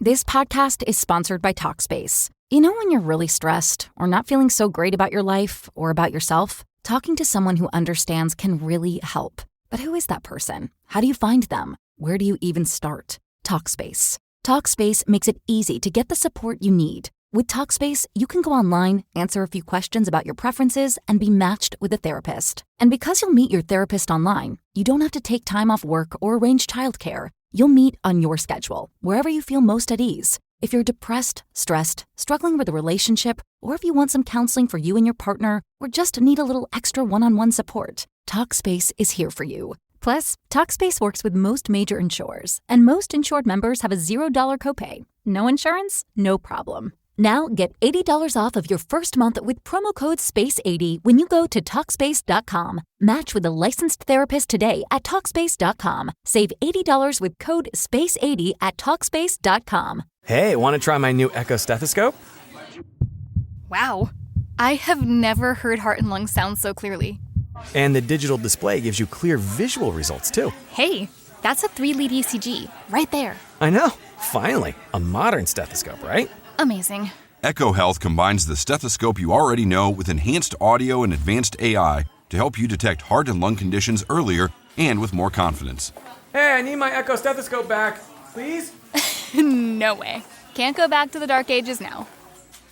This podcast is sponsored by Talkspace. You know when you're really stressed or not feeling so great about your life or about yourself? Talking to someone who understands can really help. But who is that person? How do you find them? Where do you even start? Talkspace. Talkspace makes it easy to get the support you need. With Talkspace, you can go online, answer a few questions about your preferences, and be matched with a therapist. And because you'll meet your therapist online, you don't have to take time off work or arrange childcare. You'll meet on your schedule, wherever you feel most at ease. If you're depressed, stressed, struggling with a relationship, or if you want some counseling for you and your partner, or just need a little extra one-on-one support, Talkspace is here for you. Plus, Talkspace works with most major insurers, and most insured members have a $0 copay. No insurance? No problem. Now get $80 off of your first month with promo code SPACE80 when you go to Talkspace.com. Match with a licensed therapist today at Talkspace.com. Save $80 with code SPACE80 at Talkspace.com. Hey, want to try my new Echo stethoscope? Wow. I have never heard heart and lungs sound so clearly. And the digital display gives you clear visual results, too. Hey, that's a 3-lead ECG right there. I know. Finally, a modern stethoscope, right? Amazing. Echo Health combines the stethoscope you already know with enhanced audio and advanced AI to help you detect heart and lung conditions earlier and with more confidence. Hey, I need my Echo stethoscope back, please. No way. Can't go back to the dark ages now.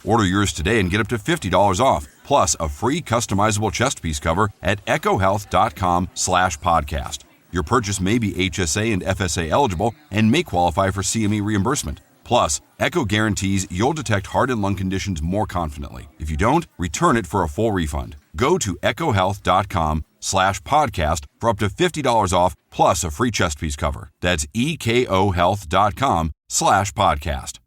Order yours today and get up to $50 off, plus a free customizable chest piece cover at echohealth.com/podcast. Your purchase may be HSA and FSA eligible and may qualify for CME reimbursement. Plus, Echo guarantees you'll detect heart and lung conditions more confidently. If you don't, return it for a full refund. Go to echohealth.com/podcast for up to $50 off plus a free chest piece cover. That's ekohealth.com/podcast.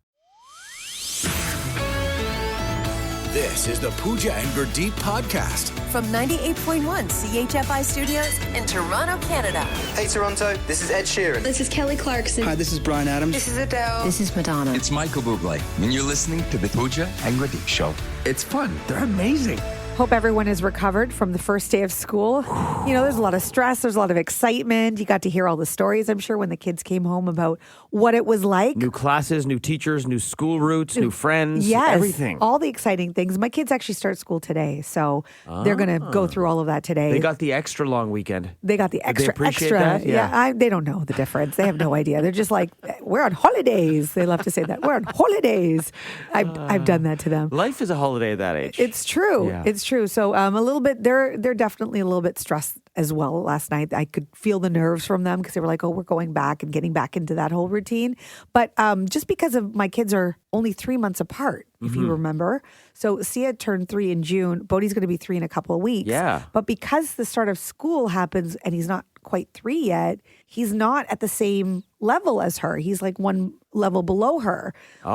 This is the Pooja and Gurdeep podcast from 98.1 CHFI Studios in Toronto, Canada. Hey Toronto, this is Ed Sheeran. This is Kelly Clarkson. Hi, this is Bryan Adams. This is Adele. This is Madonna. It's Michael Bublé, and you're listening to the Pooja and Gurdeep Show. It's fun. They're amazing. Hope everyone has recovered from the first day of school. You know, there's a lot of stress. There's a lot of excitement. You got to hear all the stories, I'm sure, when the kids came home about what it was like. New classes, new teachers, new school routes, new friends, yes, everything. All the exciting things. My kids actually start school today, so they're going to go through all of that today. They got the extra long weekend. They got the extra. Did they appreciate extra. that? Yeah. They don't know the difference. They have no idea. They're just like, we're on holidays. They love to say that. We're on holidays. I've done that to them. Life is a holiday at that age. It's true. Yeah. It's true. So a little bit, they're definitely a little bit stressed as well last night. I could feel the nerves from them because they were like, oh, we're going back and getting back into that whole routine. But just because of my kids are only 3 months apart, if you remember. So Sia turned 3 in June. Bodhi's going to be 3 in a couple of weeks. Yeah. But because the start of school happens and he's not quite 3 yet, he's not at the same level as her. He's like one level below her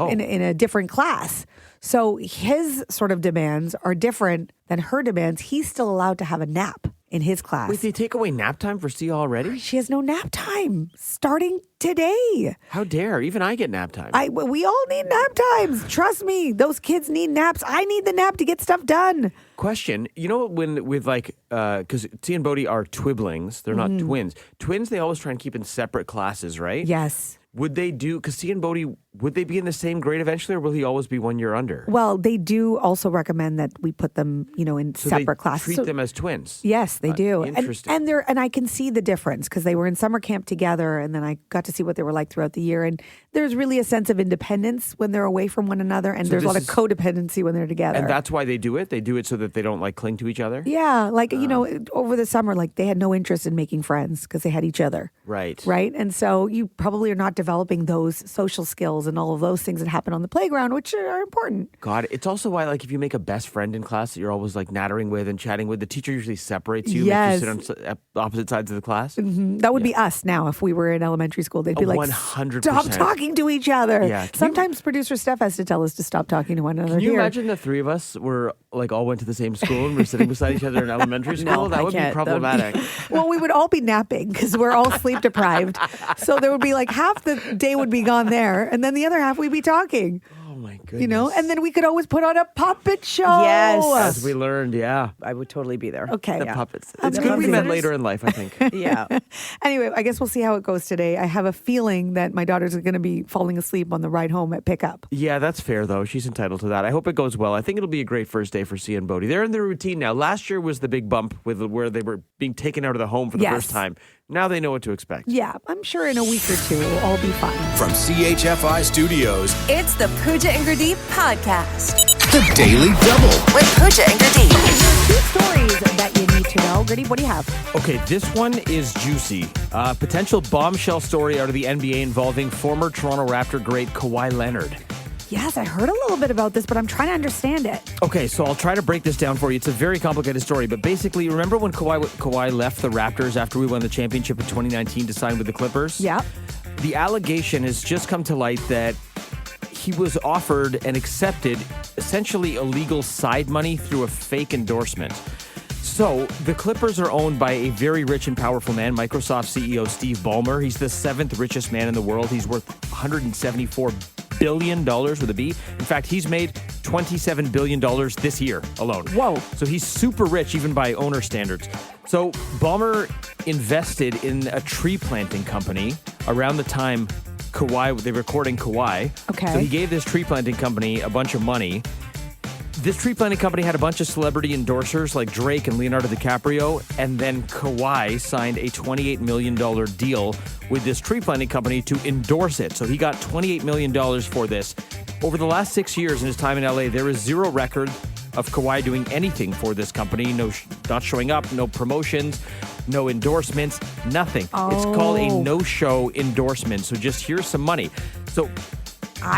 in a different class. So his sort of demands are different than her demands. He's still allowed to have a nap in his class. Wait, they take away nap time for Sia already? She has no nap time starting today. How dare? Even I get nap time. We all need nap times. Trust me, those kids need naps. I need the nap to get stuff done. Question, you know, when with like, because Sia and Bodhi are twiblings, they're not twins. Twins, they always try and keep in separate classes, right? Yes. Would they do, because Sia and Bodhi, would they be in the same grade eventually, or will he always be 1 year under? Well, they do also recommend that we put them, in separate classes. Treat them as twins. Yes, they do. Interesting. And I can see the difference because they were in summer camp together, and then I got to see what they were like throughout the year. And there's really a sense of independence when they're away from one another, and there's a lot of codependency when they're together. And that's why they do it? They do it so that they don't like cling to each other? Yeah, over the summer, like they had no interest in making friends because they had each other. Right. Right? And so you probably are not developing those social skills and all of those things that happen on the playground, which are important. God, it's also why, like, if you make a best friend in class that you're always, like, nattering with and chatting with, the teacher usually separates you. Yes. Makes you sit on opposite sides of the class. Mm-hmm. That would be us now if we were in elementary school. They'd be like, 100%. stop talking to each other. Yeah. Sometimes producer Steph has to tell us to stop talking to one another. Can you here. imagine the three of us were, like, all went to the same school and we're sitting beside each other in elementary school? That would be problematic. Well, we would all be napping because we're all sleep deprived. So there would be like half the day would be gone there, and then the other half we'd be talking. Oh my You know, and then we could always put on a puppet show. Yes. As we learned, yeah. I would totally be there. Okay. The Yeah. puppets. It's good we met later in life, I think. Yeah. Anyway, I guess we'll see how it goes today. I have a feeling that my daughters are going to be falling asleep on the ride home at pickup. Yeah, that's fair, though. She's entitled to that. I hope it goes well. I think it'll be a great first day for Sia and Bodhi. They're in their routine now. Last year was the big bump where they were being taken out of the home for the first time. Now they know what to expect. Yeah, I'm sure in a week or two it'll all be fine. From CHFI Studios, It's the Pooja and Gurdeep podcast. the Daily Double. With Pooja and Gurdeep. Two stories that you need to know. Gurdeep, what do you have? Okay, this one is juicy. Potential bombshell story out of the NBA involving former Toronto Raptor great Kawhi Leonard. Yes, I heard a little bit about this, but I'm trying to understand it. Okay, so I'll try to break this down for you. It's a very complicated story, but basically, remember when Kawhi left the Raptors after we won the championship in 2019 to sign with the Clippers? Yeah. The allegation has just come to light that he was offered and accepted essentially illegal side money through a fake endorsement. So, the Clippers are owned by a very rich and powerful man, Microsoft CEO Steve Ballmer. He's the 7th richest man in the world. He's worth $174 billion with a B. In fact, he's made $27 billion this year alone. Whoa. So he's super rich, even by owner standards. So Ballmer invested in a tree planting company around the time they were courting Kawhi. Okay. So he gave this tree planting company a bunch of money. This tree planting company had a bunch of celebrity endorsers like Drake and Leonardo DiCaprio, and then Kawhi signed a $28 million deal with this tree planting company to endorse it. So he got $28 million for this. Over the last 6 years in his time in LA, there is zero record of Kawhi doing anything for this company. Not showing up, no promotions, no endorsements, nothing. It's called a no-show endorsement. So just here's some money. So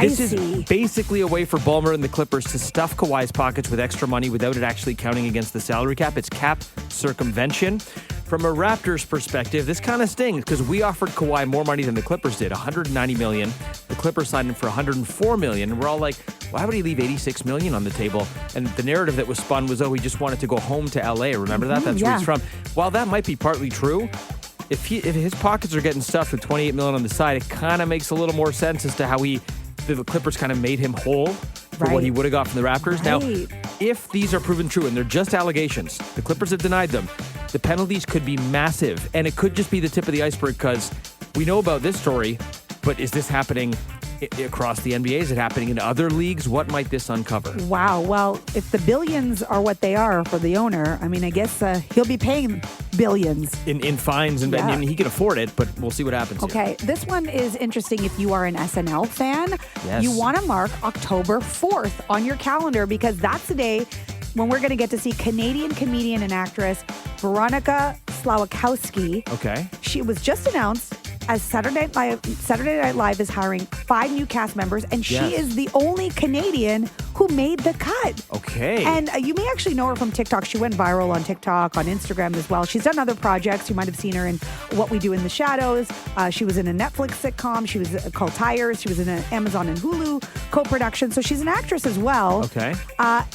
this is basically a way for Ballmer and the Clippers to stuff Kawhi's pockets with extra money without it actually counting against the salary cap. It's cap circumvention. From a Raptors perspective, this kind of stings because we offered Kawhi more money than the Clippers did, $190 million. The Clippers signed him for $104 million. And we're all like, why would he leave $86 million on the table? And the narrative that was spun was, he just wanted to go home to LA. Remember that? That's where he's from. While that might be partly true, if his pockets are getting stuffed with $28 million on the side, it kind of makes a little more sense as to how the Clippers kind of made him whole for what he would have got from the Raptors. Now, if these are proven true and they're just allegations, the Clippers have denied them, the penalties could be massive. And it could just be the tip of the iceberg because we know about this story, but is this happening across the NBA? Is it happening in other leagues? What might this uncover? Wow. Well, if the billions are what they are for the owner, I mean, I guess he'll be paying billions. In fines, and he can afford it, but we'll see what happens Okay, this one is interesting if you are an SNL fan. Yes. You want to mark October 4th on your calendar because that's the day when we're going to get to see Canadian comedian and actress Veronica Slawikowski. Okay. She was just announced as Saturday Night Live is hiring 5 new cast members, and she is the only Canadian who made the cut. Okay. And you may actually know her from TikTok. She went viral on TikTok, on Instagram as well. She's done other projects. You might have seen her in What We Do in the Shadows. She was in a Netflix sitcom. She was called Tires. She was in an Amazon and Hulu co-production. So she's an actress as well. Okay.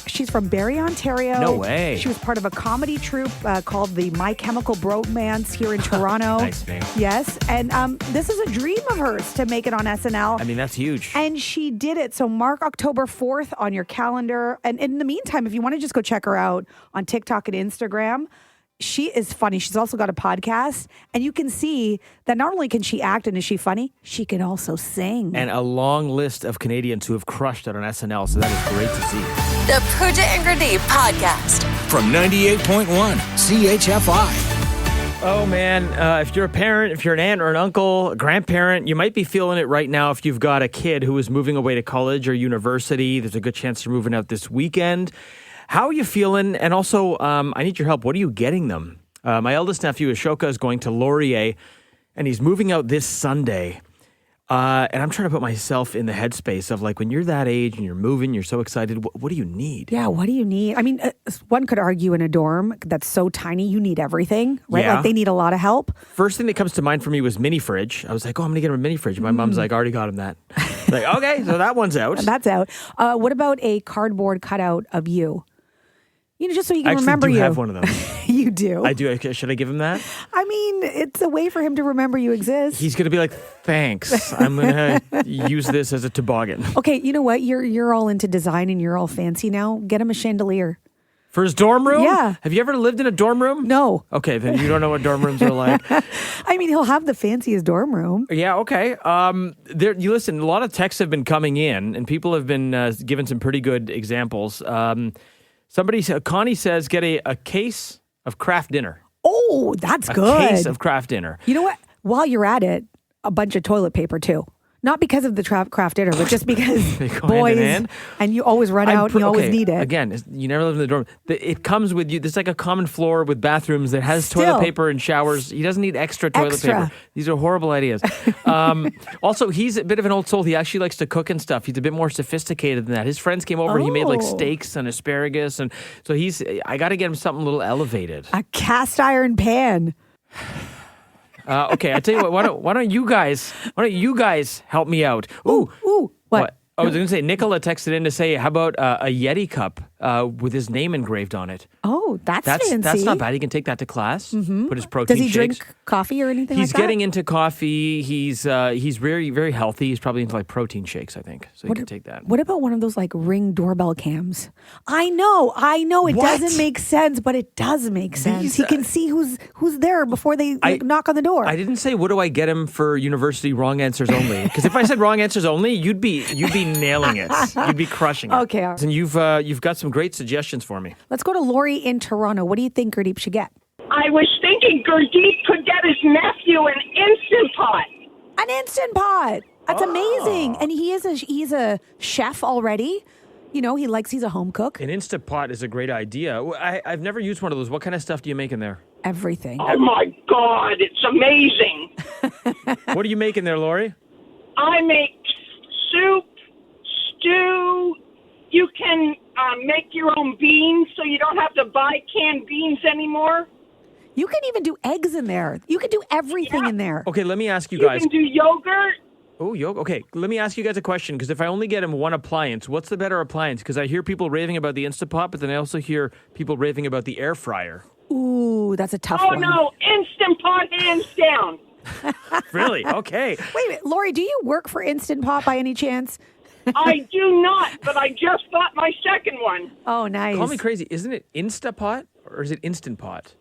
She's from Barrie, Ontario. No way. She was part of a comedy troupe called the My Chemical Bromance here in Toronto. Nice name. Yes. And this is a dream of hers to make it on SNL. I mean, that's huge. And she did it. So mark October 4th on your calendar. And in the meantime, if you want to just go check her out on TikTok and Instagram, she is funny. She's also got a podcast. And you can see that not only can she act and is she funny, she can also sing. And a long list of Canadians who have crushed it on SNL. So that is great to see. The Pooja and Gurdeep podcast. From 98.1 CHFI. Oh, man, if you're a parent, if you're an aunt or an uncle, a grandparent, you might be feeling it right now if you've got a kid who is moving away to college or university. There's a good chance you're moving out this weekend. How are you feeling? And also, I need your help. What are you getting them? My eldest nephew, Ashoka, is going to Laurier, and he's moving out this Sunday. And I'm trying to put myself in the headspace of like when you're that age and you're moving, you're so excited. What do you need? Yeah, what do you need? I mean, one could argue in a dorm that's so tiny, you need everything, right? Yeah. Like they need a lot of help. First thing that comes to mind for me was mini fridge. I was like, I'm going to get him a mini fridge. My mom's like, already got him that. Like, okay, so that one's out. That's out. What about a cardboard cutout of you? You know, just so you can remember you. I actually do have one of those. you do. I do. Okay, should I give him that? I mean, it's a way for him to remember you exist. He's going to be like, thanks. I'm going to use this as a toboggan. Okay, you know what? You're all into design and you're all fancy now. Get him a chandelier. For his dorm room? Yeah. Have you ever lived in a dorm room? No. Okay, then you don't know what dorm rooms are like. I mean, he'll have the fanciest dorm room. Yeah, okay. You listen, a lot of texts have been coming in, and people have been given some pretty good examples. Connie says, get a case of craft dinner. Oh, that's good. A case of craft dinner. You know what? While you're at it, a bunch of toilet paper too. Not because of the craft dinner, but just because They go boys, hand in hand. And you always run out and you always need it. Again, you never live in the dorm. It comes with you. There's like a common floor with bathrooms that has Still. toilet paper and showers. He doesn't need extra toilet paper. These are horrible ideas. Also, he's a bit of an old soul. He actually likes to cook and stuff. He's a bit more sophisticated than that. His friends came over and he made like steaks and asparagus. And so I got to get him something a little elevated. A cast iron pan. Okay, I tell you what. Why don't you guys help me out? Ooh, what? I was going to say, Nicola texted in to say, how about a Yeti cup with his name engraved on it? Oh, that's fancy. That's not bad. He can take that to class. Mm-hmm. Put his protein shakes. Does he drink coffee or anything like that? He's getting into coffee. He's very, very healthy. He's probably into like protein shakes, I think. So he can take that. What about one of those like Ring doorbell cams? I know. It doesn't make sense, but it does make sense. He can see who's there before they knock on the door. I didn't say what do I get him for university wrong answers only. Because if I said wrong answers only, you'd be nailing it. You'd be crushing it. Okay. All right. And you've got some great suggestions for me. Let's go to Lori in Toronto. What do you think Gurdeep should get? I was thinking Gurdeep could get his nephew an Instant Pot. An Instant Pot. That's amazing. And he's a chef already. You know, he's a home cook. An Instant Pot is a great idea. I've never used one of those. What kind of stuff do you make in there? Everything. Oh my God, it's amazing. What do you make in there, Lori? I make soup, stew. You can make your own beans so you don't have to buy canned beans anymore. You can even do eggs in there. You can do everything in there. Okay, let me ask you guys. You can do yogurt. Oh, yogurt. Okay, let me ask you guys a question, because if I only get him one appliance, what's the better appliance? Because I hear people raving about the Instant Pot, but then I also hear people raving about the air fryer. Ooh, that's a tough one. Oh, no, Instant Pot hands down. Really? Okay. Wait a minute, Lori, do you work for Instant Pot by any chance? I do not, but I just bought my second one. Oh, nice. Call me crazy. Isn't it Instapot or is it Instant Pot?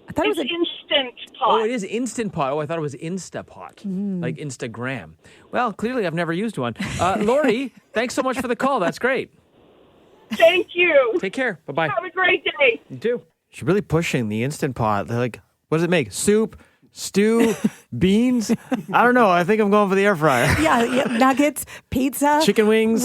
I thought it's it was Instant Pot. Oh, it is Instant Pot. Oh, I thought it was Instapot, like Instagram. Well, clearly I've never used one. Lori, thanks so much for the call. That's great. Thank you. Take care. Bye-bye. Have a great day. You too. She's really pushing the Instant Pot. They're like, what does it make? Soup? Stew, beans. I don't know. I think I'm going for the air fryer. Yeah, nuggets, pizza, chicken wings.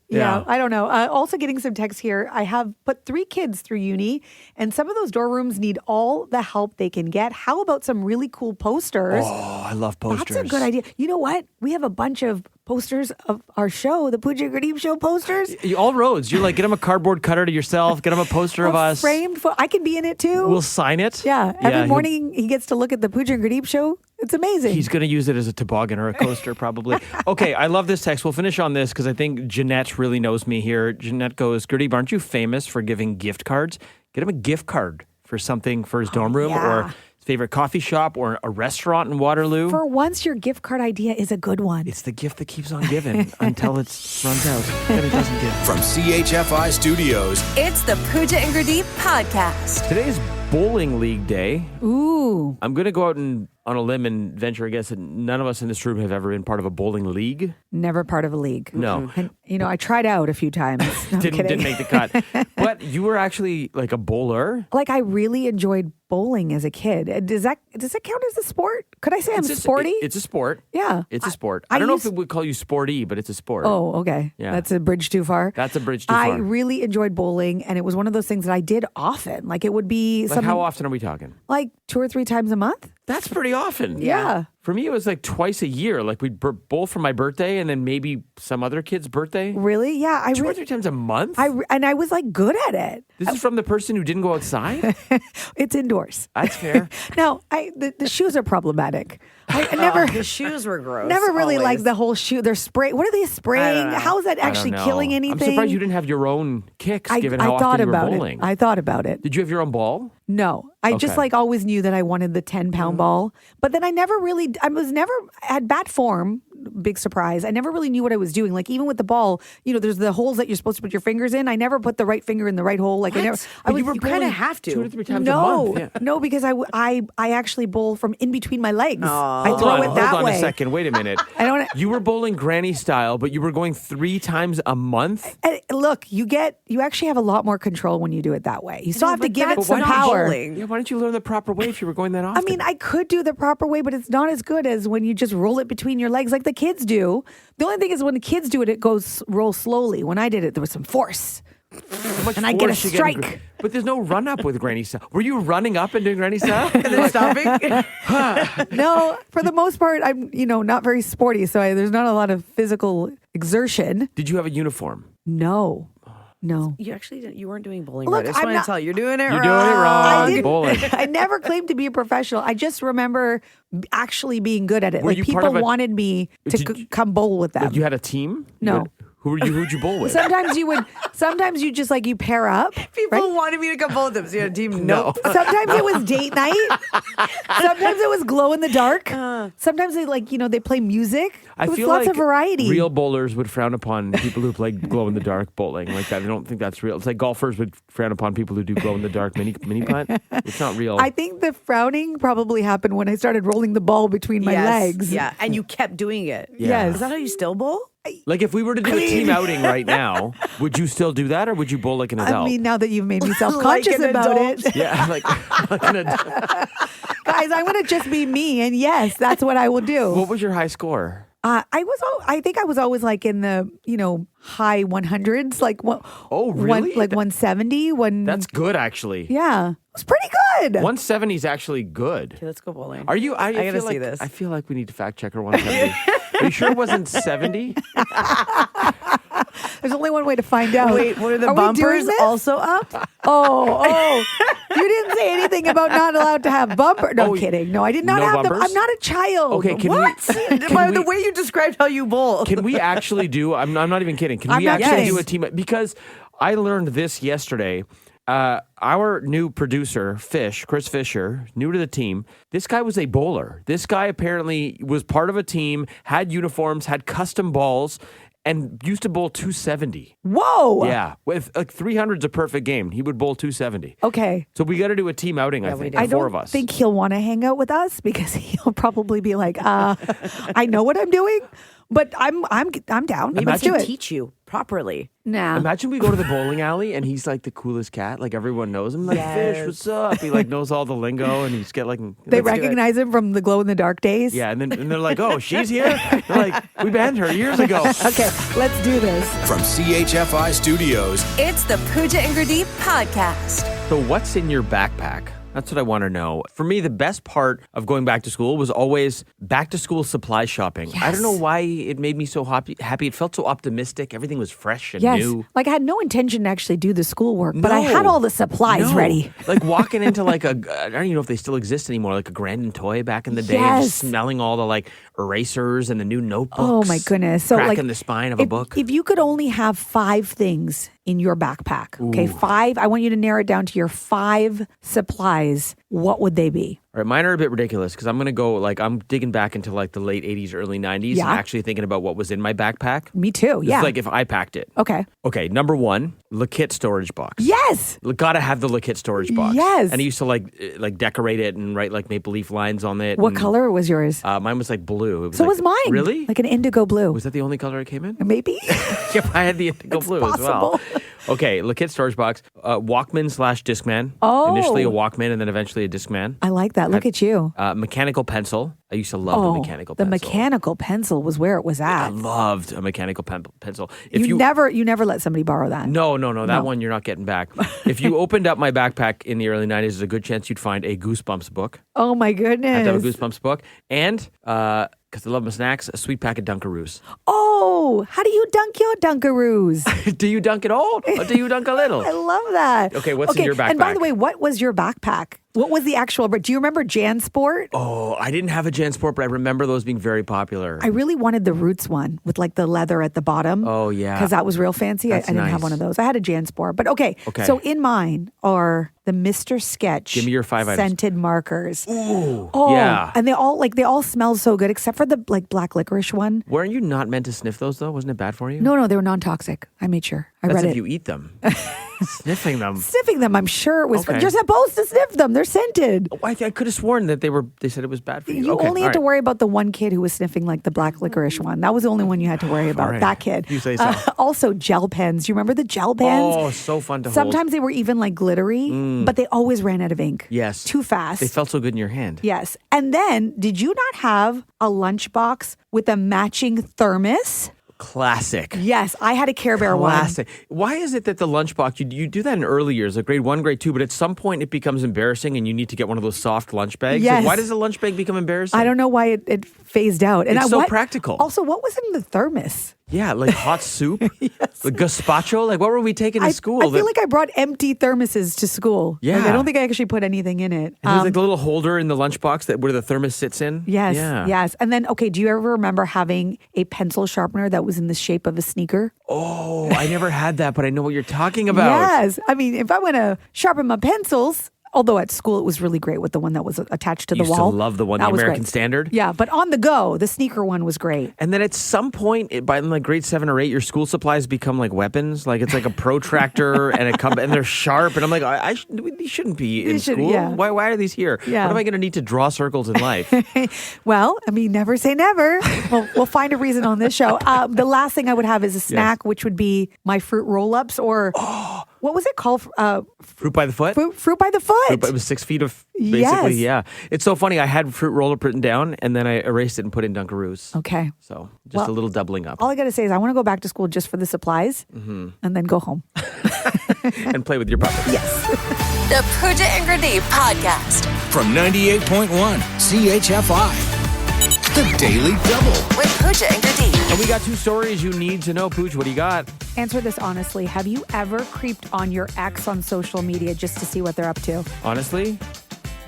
Yeah, I don't know. Also getting some text here. I have put 3 kids through uni, and some of those dorm rooms need all the help they can get. How about some really cool posters? Oh, I love posters. That's a good idea. You know what? We have a bunch of posters of our show, the Pooja and Gurdeep Show posters. All roads. You're like, get them a cardboard cutter to yourself. Get them a poster of us. Framed. I can be in it too. We'll sign it. Yeah. Every morning he gets to look at the Pooja and Gurdeep Show. It's amazing. He's going to use it as a toboggan or a coaster, probably. Okay, I love this text. We'll finish on this because I think Jeanette really knows me here. Jeanette goes, Gurdeep, aren't you famous for giving gift cards? Get him a gift card for something for his dorm room or his favorite coffee shop or a restaurant in Waterloo. For once, your gift card idea is a good one. It's the gift that keeps on giving until it runs out. Then it doesn't give. From CHFI Studios, it's the Pooja and Gurdeep podcast. Today's bowling league day. Ooh. I'm going to go out on a limb and venture, I guess, that none of us in this room have ever been part of a bowling league. Never part of a league. No. And, I tried out a few times. No, didn't make the cut. But you were actually like a bowler. Like, I really enjoyed bowling as a kid. Does that count as a sport? Could I say I'm sporty? It's a sport. Yeah. It's a sport. I don't know if it would call you sporty, but it's a sport. Oh, okay. Yeah. That's a bridge too far. That's a bridge too far. I really enjoyed bowling, and it was one of those things that I did often. Like, it would be like how often are we talking? Like 2 or 3 times a month. That's pretty often. Yeah. For me, it was like twice a year. Like we'd bowl for my birthday and then maybe some other kid's birthday. Really? Yeah. 2 or 3 times a month? And I was like good at it. This is from the person who didn't go outside? It's indoors. That's fair. Now, the shoes are problematic. I never. The shoes were gross. Never really always. liked the whole shoe. They're spray. What are they spraying? How is that actually killing anything? I'm surprised you didn't have your own kicks, given how I thought often you were about bowling. it. I thought about it. Did you have your own ball? No, I just like always knew that I wanted the 10-pound ball, but then I had bad form. Big surprise. I never really knew what I was doing. Like even with the ball, there's the holes that you're supposed to put your fingers in. I never put the right finger in the right hole. Like what? I never. You kind of have to 2 to 3 times a month. Yeah. No, because I actually bowl from in between my legs. I Hold throw on, it that hold on way. a second. Wait a minute. I don't. You were bowling granny style, but you were going 3 times a month? And look, you actually have a lot more control when you do it that way. You still have to give it some power. Yeah, why didn't you learn the proper way if you were going that often? I mean, I could do the proper way, but it's not as good as when you just roll it between your legs like the kids do. The only thing is when the kids do it, it goes roll slowly. When I did it, there was some force. And I get a strike. But there's no run up with granny style. Were you running up and doing granny style? and then stopping? No, for the most part, I'm not very sporty, so there's not a lot of physical exertion. Did you have a uniform? No. You actually didn't. You weren't doing bowling Look, right. I just want to tell you, you're doing it wrong. You're doing it wrong. Bowling. I never claimed to be a professional. I just remember actually being good at it. Were like you part people of wanted me to come bowl with them. Like you had a team? No. Who'd you bowl with? Sometimes you just like you pair up. People wanted me to come bowl with them. So you had a team. Nope. Sometimes it was date night. Sometimes it was glow in the dark. Sometimes they play music. I was feel lots like of variety. Real bowlers would frown upon people who play glow in the dark bowling like that. I don't think that's real. It's like golfers would frown upon people who do glow in the dark mini putt. It's not real. I think the frowning probably happened when I started rolling the ball between my legs. Yeah, and you kept doing it. Yeah. Yes. Is that how you still bowl? Like if we were to do a team outing right now, would you still do that or would you bowl like an adult? I mean, now that you've made me self-conscious about it. Yeah, like an adult. Guys, I'm going to just be me. And yes, that's what I will do. What was your high score? I think I was always like in the, high 100s, like what? Oh, really? Like 170. That's good, actually. Yeah, it was pretty good. 170 is actually good. Okay, let's go bowling. Are you? I gotta feel see like, this. I feel like we need to fact check her 170. Are you sure it wasn't 70? There's only one way to find out. Wait, were the Are we doing bumpers this? also up? Oh, you didn't say anything about not allowed to have bumper. No, I'm kidding. No, I did not no have them. bumpers? I'm not a child. Okay, The way you described how you bowl. Can we actually do? I'm not even kidding. Can we actually do a team? Because I learned this yesterday. Our new producer, Chris Fisher, new to the team. This guy was a bowler. This guy apparently was part of a team, had uniforms, had custom balls, and used to bowl 270. Whoa! Yeah, with like 300's a perfect game. He would bowl 270. Okay. So we got to do a team outing. I think I the 4 don't of us. think he'll want to hang out with us because he'll probably be like, I know what I'm doing, but I'm down. Maybe Let's he do can it. teach you properly. Nah. Imagine we go to the bowling alley and he's like the coolest cat. Like everyone knows him. Like Fish, what's up? He like knows all the lingo and he's get like. They recognize him from the glow in the dark days. Yeah, and they're like, oh, she's here. They're like, we banned her years ago. Okay, let's do this. From CHFI Studios, It's the Pooja and Gurdeep podcast. So what's in your backpack? That's what I want to know. For me, the best part of going back to school was always back to school supply shopping. Yes. I don't know why it made me so happy. It felt so optimistic. Everything was fresh and Yes. new. Like I had no intention to actually do the schoolwork, but I had all the supplies ready. Like walking into like I don't even know if they still exist anymore, like a Grandin Toy back in the day. Yes. Just smelling all the like erasers and the new notebooks. Oh my goodness. So cracking like the spine of a book. If you could only have 5 things in your backpack, okay, 5, I want you to narrow it down to your 5 supplies. What would they be? All right, mine are a bit ridiculous because I'm going to go like I'm digging back into like the late 80s, early 90s and actually thinking about what was in my backpack. Me too, This yeah. is like if I packed it. Okay. Okay, number 1, Lakit storage box. Yes. Gotta have the Lakit storage box. Yes. And I used to like decorate it and write like maple leaf lines on it. What and, color was yours? Mine was like blue. It was So like, was mine. Really? Like an indigo blue. Was that the only color it came in? Maybe. Yep, I had the indigo blue as well. Okay, Lakit storage box, Walkman / Discman. Oh. Initially a Walkman and then eventually a Discman. I like that. Look at you. Mechanical pencil. I used to love the mechanical pencil. The mechanical pencil was where it was at. I loved a mechanical pencil. You never let somebody borrow that. No. That one you're not getting back. If you opened up my backpack in the early 90s, there's a good chance you'd find a Goosebumps book. Oh my goodness. I had to have a Goosebumps book. And, because I love my snacks, a sweet pack of Dunkaroos. Oh, how do you dunk your Dunkaroos? Do you dunk it all or do you dunk a little? I love that. Okay, what's in your backpack? And by the way, what was your backpack? What was the actual, but do you remember JanSport? Oh, I didn't have a JanSport, but I remember those being very popular. I really wanted the Roots one with like the leather at the bottom. Oh, yeah. Because that was real fancy. I didn't have one of those. I had a JanSport. But okay. So in mine are the Mr. Sketch Give me your 5 items. scented markers. Ooh. Oh, yeah. And they all smell so good except for the like black licorice one. Weren't you not meant to sniff those though? Wasn't it bad for you? No, they were non-toxic. I made sure. I That's read if it. you eat them. Sniffing them. Sniffing them, I'm sure it was. Okay. You're supposed to sniff them. They're scented. Oh, I could have sworn that they said it was bad for you. You only had to worry about the one kid who was sniffing like the black licorice one. That was the only one you had to worry about. Right. That kid. You say so. Also, gel pens. Do you remember the gel pens? Oh, so fun to hold. Sometimes they were even like glittery, but they always ran out of ink. Yes. Too fast. They felt so good in your hand. Yes. And then, did you not have a lunchbox with a matching thermos? Classic. Yes, I had a Care Bear one. Classic. Why is it that the lunchbox, you do that in early years, like grade 1, grade 2, but at some point it becomes embarrassing and you need to get one of those soft lunch bags? Yes. Like, why does a lunch bag become embarrassing? I don't know why it phased out. And It's so practical. Also, what was in the thermos? Yeah, like hot soup, like gazpacho. Like, what were we taking to school? I feel like I brought empty thermoses to school. Yeah. Like, I don't think I actually put anything in it. And there's like the little holder in the lunchbox where the thermos sits in. Yes, Yeah. yes. And then, okay, do you ever remember having a pencil sharpener that was in the shape of a sneaker? Oh, I never had that, but I know what you're talking about. Yes. I mean, if I want to sharpen my pencils, although at school it was really great with the one that was attached to the Used wall. to love the one, the That was American great. Standard. Yeah, but on the go, the sneaker one was great. And then at some point, by like grade 7 or 8, your school supplies become like weapons. Like it's like a protractor and and they're sharp. And I'm like, these shouldn't be in school. Yeah. Why are these here? Yeah. What am I going to need to draw circles in life? Well, I mean, never say never. We'll find a reason on this show. The last thing I would have is a snack, which would be my fruit roll-ups or what was it called? Fruit by the foot? Fruit by the foot. It was 6 feet of basically, yeah. It's so funny. I had fruit roll-up written down and then I erased it and put in Dunkaroos. Okay. So just a little doubling up. All I got to say is I want to go back to school just for the supplies and then go home. And play with your puppet. Yes. The Pooja and Gurdeep podcast. From 98.1 CHFI. The Daily Double. With Pooja and Gurdeep. And we got 2 stories you need to know. Pooch, what do you got? Answer this honestly. Have you ever creeped on your ex on social media just to see what they're up to? Honestly?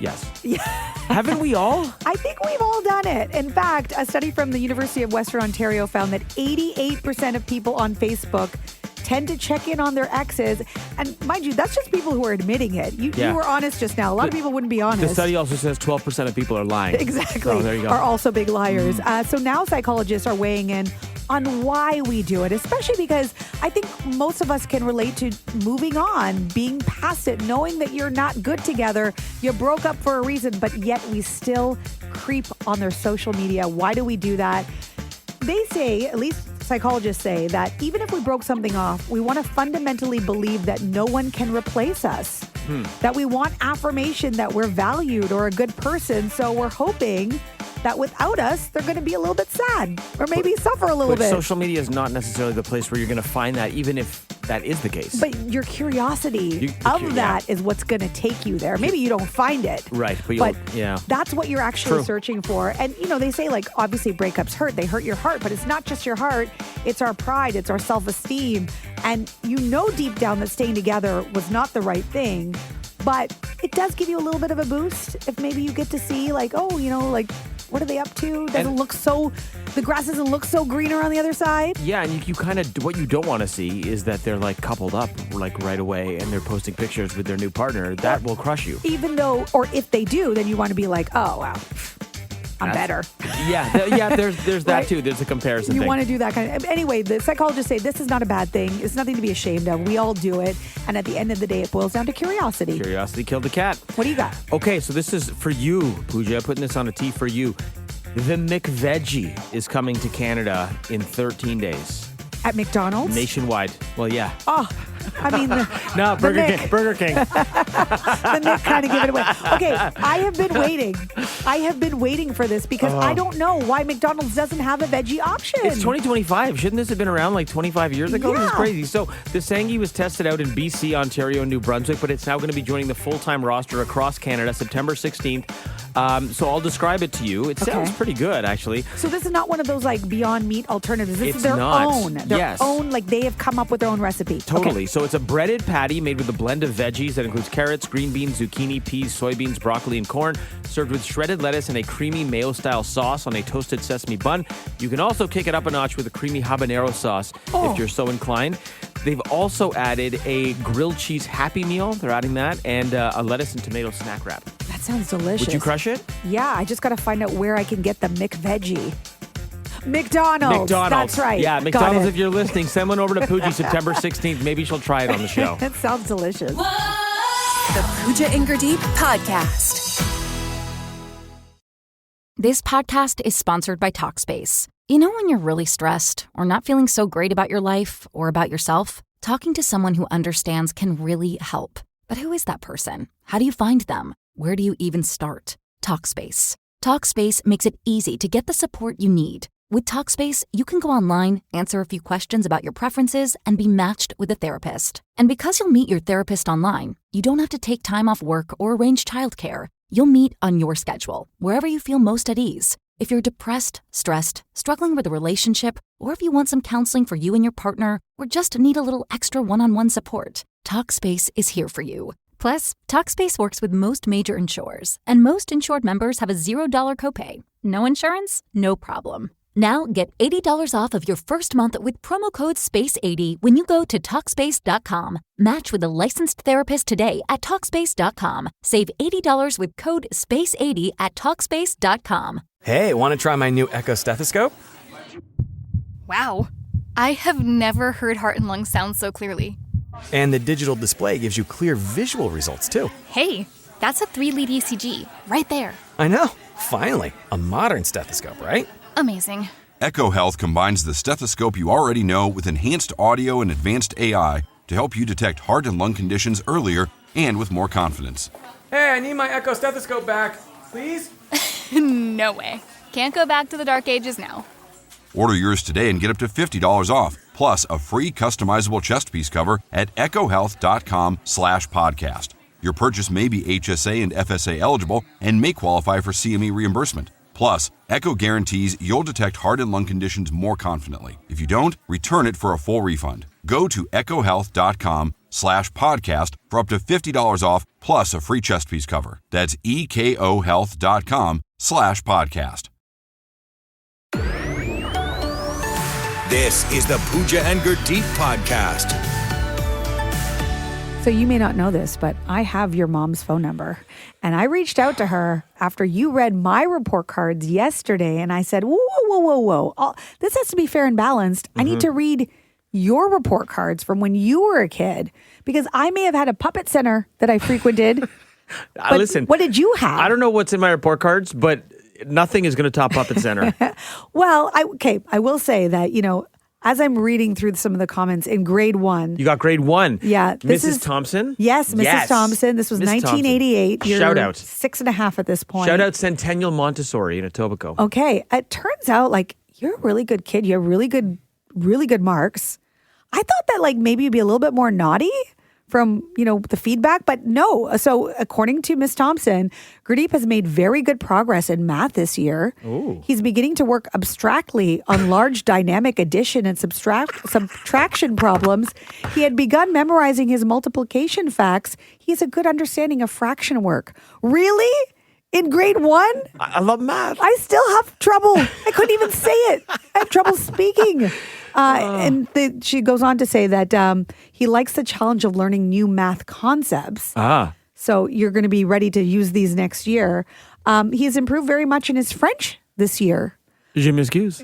Yes. Yeah. Haven't we all? I think we've all done it. In fact, a study from the University of Western Ontario found that 88% of people on Facebook tend to check in on their exes. And mind you, that's just people who are admitting it. You were honest just now. A lot of people wouldn't be honest. The study also says 12% of people are lying. Exactly. So there you go. Are also big liars. So now psychologists are weighing in on why we do it, especially because I think most of us can relate to moving on, being past it, knowing that you're not good together. You broke up for a reason, but yet we still creep on their social media. Why do we do that? They say, at least psychologists say, that even if we broke something off, we want to fundamentally believe that no one can replace us. That we want affirmation that we're valued or a good person. So we're hoping that without us, they're going to be a little bit sad or maybe suffer a little bit. Social media is not necessarily the place where you're going to find that, even if that is the case. But your curiosity of that is what's going to take you there. Maybe you don't find it. Right. But yeah. That's what you're actually searching for. And, you know, they say, like, obviously breakups hurt. They hurt your heart. But it's not just your heart. It's our pride. It's our self-esteem. And you know deep down that staying together was not the right thing. But it does give you a little bit of a boost if maybe you get to see, like, oh, you know, like, what are they up to? The grass doesn't look so greener on the other side. Yeah, and you kind of, what you don't want to see is that they're like coupled up like right away and they're posting pictures with their new partner. That will crush you. Even though, or if they do, then you want to be like, oh, wow, I'm better. Yeah, there's that too. There's a comparison You thing. want to do that kind of. Anyway, the psychologists say this is not a bad thing. It's nothing to be ashamed of. We all do it. And at the end of the day, it boils down to curiosity. Curiosity killed the cat. What do you got? Okay, so this is for you, Pooja. Putting this on a tee for you. The McVeggie is coming to Canada in 13 days. At McDonald's? Nationwide. Well, yeah. Oh, I mean, no, Burger King. The Nick kind of give it away. Okay, I have been waiting. I have been waiting for this because I don't know why McDonald's doesn't have a veggie option. It's 2025. Shouldn't this have been around like 25 years ago? Yeah. This is crazy. So the Sangi was tested out in BC, Ontario, and New Brunswick, but it's now going to be joining the full-time roster across Canada September 16th. So I'll describe it to you. It sounds pretty good, actually. So this is not one of those like Beyond Meat alternatives. This It's is their not. own. Their own, like they have come up with their own recipe. Totally. So it's a breaded patty made with a blend of veggies that includes carrots, green beans, zucchini, peas, soybeans, broccoli, and corn, served with shredded lettuce and a creamy mayo-style sauce on a toasted sesame bun. You can also kick it up a notch with a creamy habanero sauce if you're so inclined. They've also added a grilled cheese Happy Meal. They're adding that, and a lettuce and tomato snack wrap. That sounds delicious. Would you crush it? Yeah, I just got to find out where I can get the McVeggie. McDonald's. That's right. Yeah, Got McDonald's, it. if you're listening, send one over to Pooja September 16th. Maybe she'll try it on the show. That sounds delicious. The Pooja and Gurdeep Podcast. This podcast is sponsored by Talkspace. You know when you're really stressed or not feeling so great about your life or about yourself? Talking to someone who understands can really help. But who is that person? How do you find them? Where do you even start? Talkspace. Talkspace makes it easy to get the support you need. With Talkspace, you can go online, answer a few questions about your preferences, and be matched with a therapist. And because you'll meet your therapist online, you don't have to take time off work or arrange childcare. You'll meet on your schedule, wherever you feel most at ease. If you're depressed, stressed, struggling with a relationship, or if you want some counseling for you and your partner, or just need a little extra one-on-one support, Talkspace is here for you. Plus, Talkspace works with most major insurers, and most insured members have a $0 copay. No insurance? No problem. Now get $80 off of your first month with promo code SPACE80 when you go to Talkspace.com. Match with a licensed therapist today at Talkspace.com. Save $80 with code SPACE80 at Talkspace.com. Hey, want to try my new Echo stethoscope? Wow. I have never heard heart and lung sound so clearly. And the digital display gives you clear visual results, too. Hey, that's a 3-lead ECG right there. I know. Finally, a modern stethoscope, right? Amazing. Echo Health combines the stethoscope you already know with enhanced audio and advanced AI to help you detect heart and lung conditions earlier and with more confidence. Hey, I need my Echo stethoscope back, please. No way. Can't go back to the dark ages now. Order yours today and get up to $50 off, plus a free customizable chest piece cover at echohealth.com/podcast. Your purchase may be HSA and FSA eligible and may qualify for CME reimbursement. Plus, Echo guarantees you'll detect heart and lung conditions more confidently. If you don't, return it for a full refund. Go to echohealth.com/podcast for up to $50 off plus a free chest piece cover. That's ekohealth.com/podcast. This is the Pooja and Gurdeep Podcast. So you may not know this, but I have your mom's phone number. And I reached out to her after you read my report cards yesterday. And I said, whoa. This has to be fair and balanced. I need to read your report cards from when you were a kid because I may have had a puppet center that I frequented. But Listen, what did you have? I don't know what's in my report cards, but nothing is going to top Puppet Center. Well, I will say that, as I'm reading through some of the comments in grade 1. You got grade 1. Yeah. Mrs. Thompson? Yes, Mrs. Thompson. This was Miss 1988. Thompson. You're Shout out. 6.5 at this point. Shout out Centennial Montessori in Etobicoke. Okay. It turns out you're a really good kid. You have really good marks. I thought that maybe you'd be a little bit more naughty from, the feedback, but no. So according to Miss Thompson, Gurdeep has made very good progress in math this year. Ooh. He's beginning to work abstractly on large dynamic addition and subtraction problems. He had begun memorizing his multiplication facts. He has a good understanding of fraction work. Really? In grade 1? I love math. I still have trouble. I couldn't even say it. I have trouble speaking. And she goes on to say that he likes the challenge of learning new math concepts. So you're going to be ready to use these next year. He has improved very much in his French this year. Je m'excuse.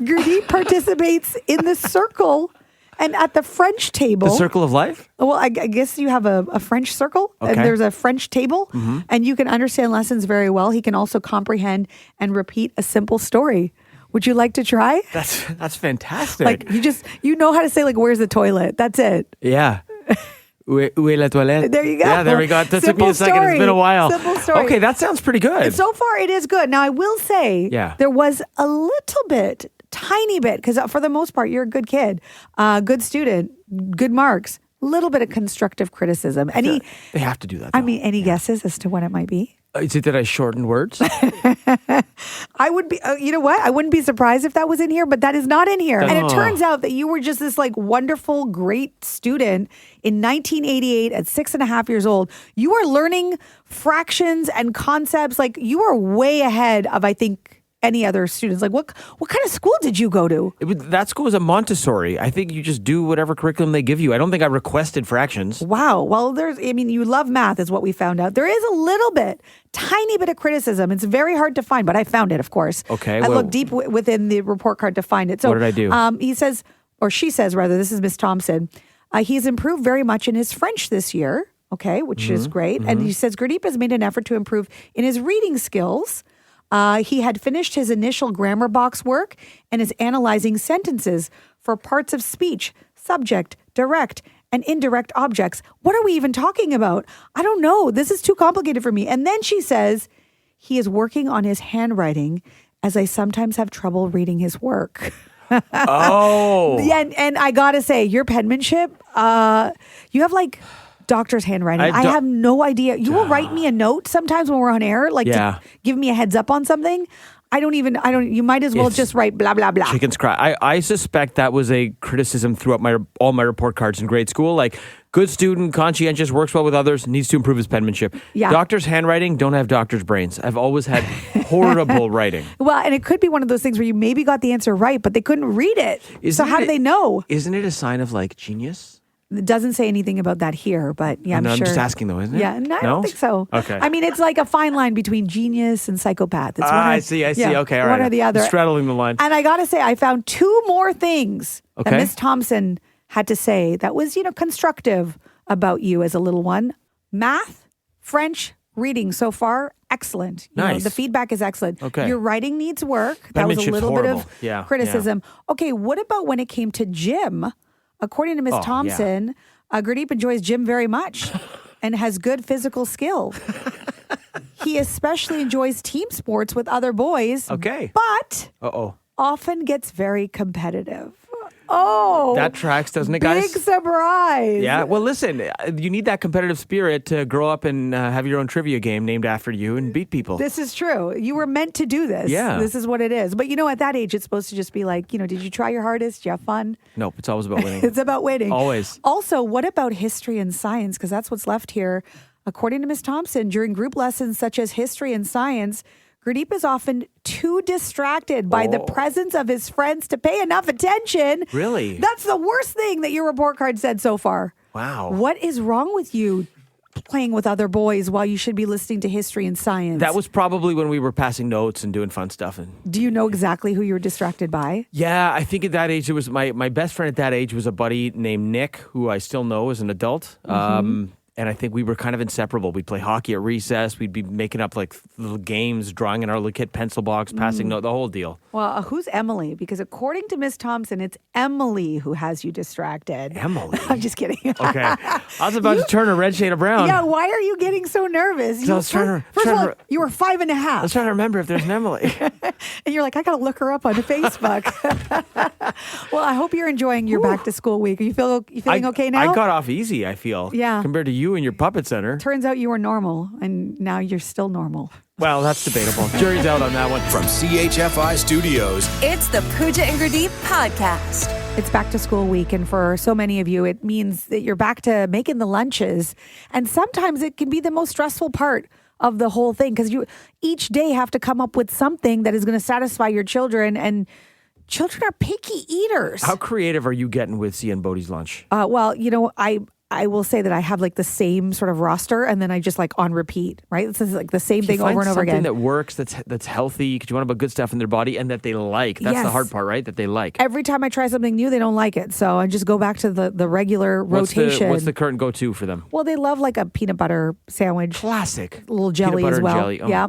Gurdeep participates in the circle and at the French table. The circle of life? Well, I guess you have a French circle and there's a French table and you can understand lessons very well. He can also comprehend and repeat a simple story. Would you like to try? That's fantastic. You know how to say where's the toilet? That's it. Yeah. Où est la toilette? There you go. Yeah, there we go. That took me a second. Story. It's been a while. Simple story. Okay, that sounds pretty good. So far, it is good. Now, I will say there was a little bit, tiny bit, because for the most part, you're a good kid, good student, good marks, a little bit of constructive criticism. They have to do that, though. I mean, any guesses as to when it might be? Is it that I shortened words? I would be, you know what? I wouldn't be surprised if that was in here, but that is not in here. And it turns out that you were just this like wonderful, great student in 1988 at 6.5 years old. You are learning fractions and concepts. Like you are way ahead of, I think, any other students. Like what kind of school did you go to? That school was a Montessori. I think you just do whatever curriculum they give you. I don't think I requested fractions. Wow. Well, you love math is what we found out. There is a little bit, tiny bit of criticism. It's very hard to find, but I found it, of course. Okay. I looked deep within the report card to find it. So what did I do? He says, or she says rather, this is Miss Thompson. He's improved very much in his French this year. Okay. Which is great. And he says Gurdeep has made an effort to improve in his reading skills. He had finished his initial grammar box work and is analyzing sentences for parts of speech, subject, direct, and indirect objects. What are we even talking about? I don't know. This is too complicated for me. And then she says he is working on his handwriting as I sometimes have trouble reading his work. Oh. Yeah, and I got to say, your penmanship, you have like doctor's handwriting. I have no idea. You will write me a note sometimes when we're on air, like to give me a heads up on something. You might as well just write blah, blah, blah. Chickens cry. I suspect that was a criticism throughout all my report cards in grade school. Like, good student, conscientious, works well with others, needs to improve his penmanship. Yeah. Doctor's handwriting, don't have doctor's brains. I've always had horrible writing. Well, and it could be one of those things where you maybe got the answer right, but they couldn't read it. So how do they know? Isn't it a sign of like genius? It doesn't say anything about that here, but yeah, I'm sure. I'm just asking though, isn't it? Yeah, no, I don't think so. Okay. I mean, it's like a fine line between genius and psychopath. It's I see. Yeah, okay, all right. One or the other. Straddling the line. And I got to say, I found 2 more things that Miss Thompson had to say that was, constructive about you as a little one. Math, French, reading so far, excellent. Nice. The feedback is excellent. Okay. Your writing needs work. That was a little bit of criticism. Yeah. Okay, what about when it came to gym? According to Miss Thompson, Gurdeep enjoys gym very much and has good physical skill. He especially enjoys team sports with other boys. Okay. But often gets very competitive. Oh, that tracks, doesn't it, guys? Big surprise. Yeah. Well, listen, you need that competitive spirit to grow up and have your own trivia game named after you and beat people. This is true. You were meant to do this. Yeah. This is what it is. But at that age, it's supposed to just be like, did you try your hardest? Did you have fun? Nope. It's always about winning. It's about winning. Always. Also, what about history and science? Because that's what's left here. According to Ms. Thompson, during group lessons such as history and science, Gurdeep is often too distracted by the presence of his friends to pay enough attention. Really? That's the worst thing that your report card said so far. Wow. What is wrong with you playing with other boys while you should be listening to history and science? That was probably when we were passing notes and doing fun stuff. Do you know exactly who you were distracted by? Yeah, I think at that age, it was my best friend at that age was a buddy named Nick, who I still know as an adult. And I think we were kind of inseparable. We'd play hockey at recess. We'd be making up like little games, drawing in our little kit pencil box, passing note, the whole deal. Well, who's Emily? Because according to Miss Thompson, it's Emily who has you distracted. Emily? I'm just kidding. Okay. I was about to turn a red shade of brown. Yeah, why are you getting so nervous? I was first of all, you were 5.5. I was trying to remember if there's an Emily. And you're like, I got to look her up on Facebook. Well, I hope you're enjoying your back to school week. Are you feeling okay now? I got off easy, I feel. Yeah. Compared to you and your puppet center. Turns out you were normal, and now you're still normal. Well, that's debatable. Jury's out on that one. From CHFI Studios, it's the Pooja and Gurdeep podcast. It's back to school week, and for so many of you, it means that you're back to making the lunches. And sometimes it can be the most stressful part of the whole thing, because you each day have to come up with something that is going to satisfy your children, and children are picky eaters. How creative are you getting with Sia Bodhi's lunch? Well, I will say that I have like the same sort of roster, and then I just like on repeat, right? This is like the same thing over and over again. Something that works, that's healthy, because you want to put good stuff in their body and that they like. That's the hard part, right? That they like. Every time I try something new, they don't like it. So I just go back to the regular rotation. What's the current go-to for them? Well, they love like a peanut butter sandwich. Classic. A little jelly as well. Jelly. Oh, yeah.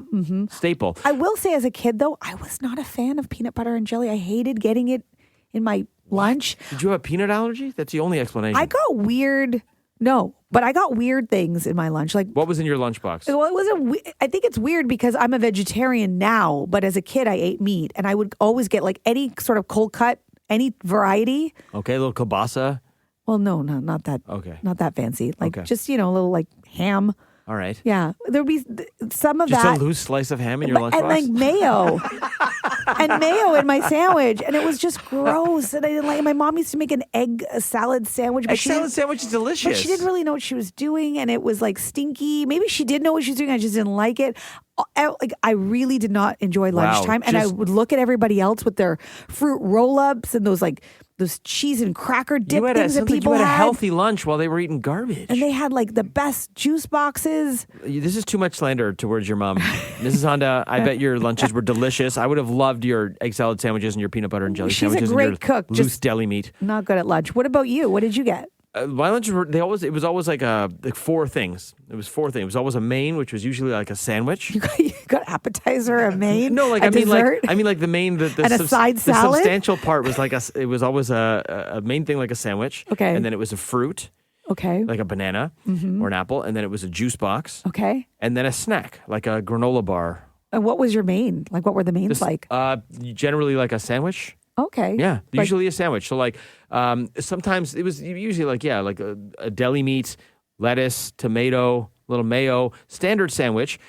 Staple. I will say as a kid, though, I was not a fan of peanut butter and jelly. I hated getting it in my lunch. Did you have a peanut allergy? That's the only explanation. I got weird No, but I got weird things in my lunch. Like, What was in your lunchbox? well, it wasn't. I think it's weird because I'm a vegetarian now, but as a kid, I ate meat, and I would always get like any sort of cold cut, any variety. Okay, a little kielbasa. Well, no, not that. Okay. Not that fancy. Like Okay. just a little like ham. All right. Yeah, there'd be some of Just that. a loose slice of ham in your lunchbox? And like mayo. And mayo in my sandwich. And it was just gross. And I didn't like it. My mom used to make an egg salad sandwich. Egg salad sandwich is delicious. But she didn't really know what she was doing. And it was like stinky. Maybe she did know what she was doing. I just didn't like it. I really did not enjoy lunchtime. And I would look at everybody else with their fruit roll-ups and those cheese and cracker dip things that people you had had. a healthy lunch while they were eating garbage. And they had like the best juice boxes. This is too much slander towards your mom. Mrs. Honda, I bet your lunches were delicious. I would have loved your egg salad sandwiches and your peanut butter and jelly She's sandwiches a great and your cook. loose Just deli meat. Not good at lunch. What about you? What did you get? My lunches were it was always like four things. It was four things. It was always a main, which was usually like a sandwich. You got appetizer, a main, no, like a I mean dessert? like the main, the and a side the salad. substantial part was like it was always a main thing like a sandwich. Okay. And then it was a fruit. Okay. Like a banana or an apple, and then it was a juice box. Okay. And then a snack, like a granola bar. And what was your main? Like, what were the mains like? Generally like a sandwich. Okay. Yeah, usually a sandwich. So like sometimes it was usually like a deli meat, lettuce, tomato, little mayo, standard sandwich.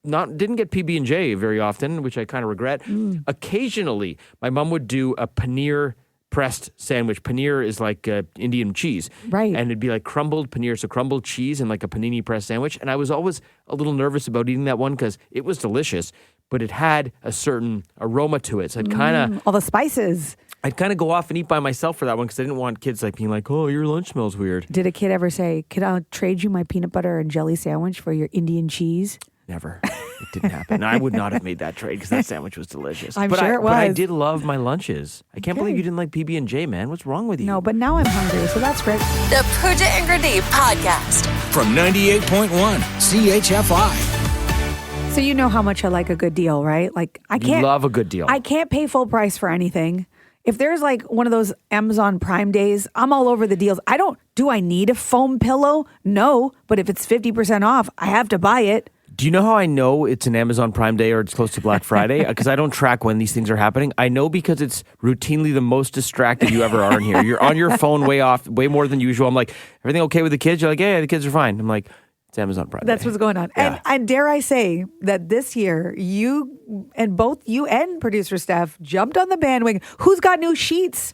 Didn't get PB&J very often, which I kind of regret. Occasionally, my mom would do a paneer pressed sandwich. Paneer is like Indian cheese. Right. And it'd be like crumbled paneer, so crumbled cheese and like a panini pressed sandwich. And I was always a little nervous about eating that one because it was delicious, but it had a certain aroma to it. So I'd kind of... all the spices. I'd kind of go off and eat by myself for that one because I didn't want kids like being like, oh, your lunch smells weird. Did a kid ever say, "Could I trade you my peanut butter and jelly sandwich for your Indian cheese?" Never. It didn't happen. I would not have made that trade because that sandwich was delicious. I'm sure it was. But I did love my lunches. I can't believe you didn't like PB&J, man. What's wrong with you? No, but now I'm hungry, so that's great. The Pooja and Gurdeep podcast. From 98.1 CHFI. So you know how much I like a good deal, right? Like I can't love a good deal. I can't pay full price for anything. If there's like one of those Amazon Prime days, I'm all over the deals. Do I need a foam pillow? No, but if it's 50% off, I have to buy it. Do you know how I know it's an Amazon Prime Day or it's close to Black Friday? Because I don't track when these things are happening. I know because it's routinely the most distracted you ever are in here. You're on your phone way more than usual. I'm like, everything okay with the kids? You're like, yeah, the kids are fine. I'm like, it's Amazon Prime That's Day. what's going on. Yeah. And dare I say that this year, both you and producer Steph jumped on the bandwagon. Who's got new sheets?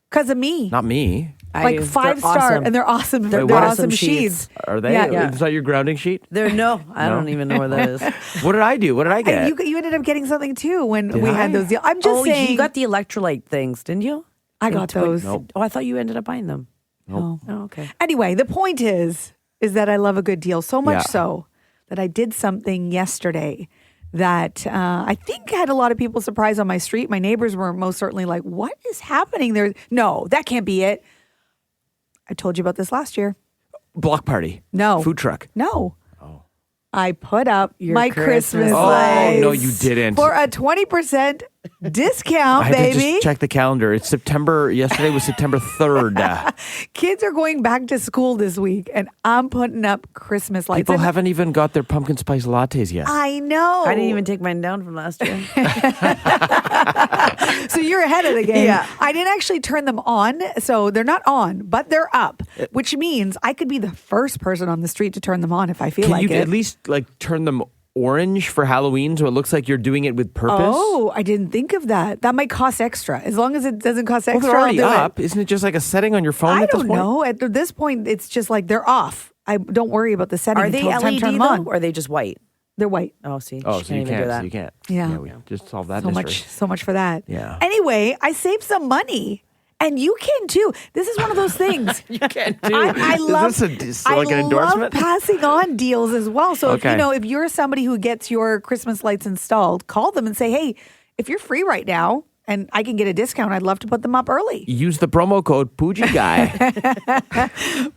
Because of me. Not me. Like 5-star, awesome. and they're awesome. They're awesome awesome sheets. sheets. Are they? Yeah. Is that your grounding sheet? I don't even know where that is. What did I do? What did I get? And you ended up getting something too when Did we I? had those deals. I'm just saying. You got the electrolyte things, didn't you? I got those. Nope. Oh, I thought you ended up buying them. Nope. Oh, okay. Anyway, the point is that I love a good deal so much Yeah. so that I did something yesterday that I think had a lot of people surprised on my street. My neighbors were most certainly like, "What is happening there?" No, that can't be it. I told you about this last year. Block party. No. Food truck. No. Oh. I put up Your my Christmas Christmas lights. Oh, no, you didn't. For a 20% discount, I had to baby. just check the calendar. It's yesterday was September 3rd. Kids are going back to school this week, and I'm putting up Christmas lights. People And haven't even got their pumpkin spice lattes yet. I know. I didn't even take mine down from last year. So you're ahead of the game. Yeah. I didn't actually turn them on, so they're not on, but they're up, which means I could be the first person on the street to turn them on if I feel Can like you it. at least turn them orange for Halloween so it looks like you're doing it with purpose? Oh, I didn't think of that. That might cost extra. As long as it doesn't cost Well, extra, they're I'll already do up. it. Isn't it just like a setting on your phone I at this don't point? know. At this point, it's just like they're off. I don't worry about the setting Are they until it's time LED to turn them though, on. or are they just white? They're white. Oh, see. Oh, she so you even do can't. that. So you can't. Yeah. We just solved that So mystery. so much for that. Yeah. Anyway, I saved some money. And you can too. This is one of those things. You can't do. I love. Is this like an I endorsement? love passing on deals as well. So Okay. if you're somebody who gets your Christmas lights installed, call them and say, "Hey, if you're free right now and I can get a discount, I'd love to put them up early." Use the promo code Pooja Guy.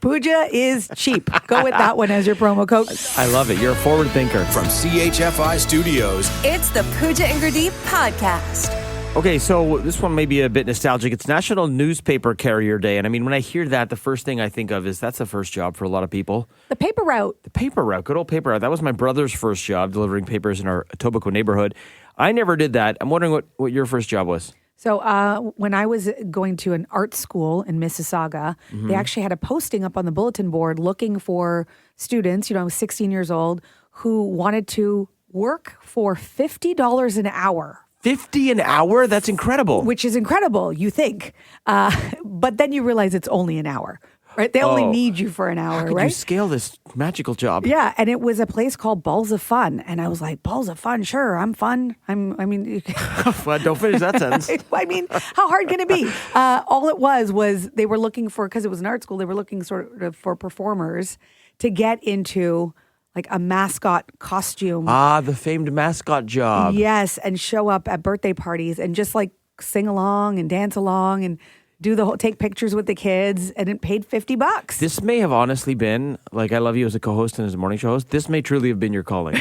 Pooja is cheap. Go with that one as your promo code. I love it. You're a forward thinker. From CHFI Studios, It's the Pooja and Gurdeep podcast. Okay, so this one may be a bit nostalgic. It's National Newspaper Carrier Day. And I mean, when I hear that, the first thing I think of is that's the first job for a lot of people. The paper route. The paper route, good old paper route. That was my brother's first job, delivering papers in our Etobicoke neighborhood. I never did that. I'm wondering what your first job was. So when I was going to an art school in Mississauga, they actually had a posting up on the bulletin board looking for students, I was 16 years old, who wanted to work for $50 an hour. $50 an hour? That's incredible. Which is incredible, you think. But then you realize it's only an hour, right? They only need you for an hour, How could right? you scale this magical job? Yeah, and it was a place called Balls of Fun. And I was like, Balls of Fun? Sure, I'm fun. Well, don't finish that sentence. I mean, how hard can it be? All it was they were looking for, because it was an art school, they were looking sort of for performers to get into like a mascot costume. The famed mascot job. Yes, and show up at birthday parties and just like sing along and dance along and do the whole, take pictures with the kids, and it paid $50. This may have honestly been, like, I love you as a co-host and as a morning show host, this may truly have been your calling.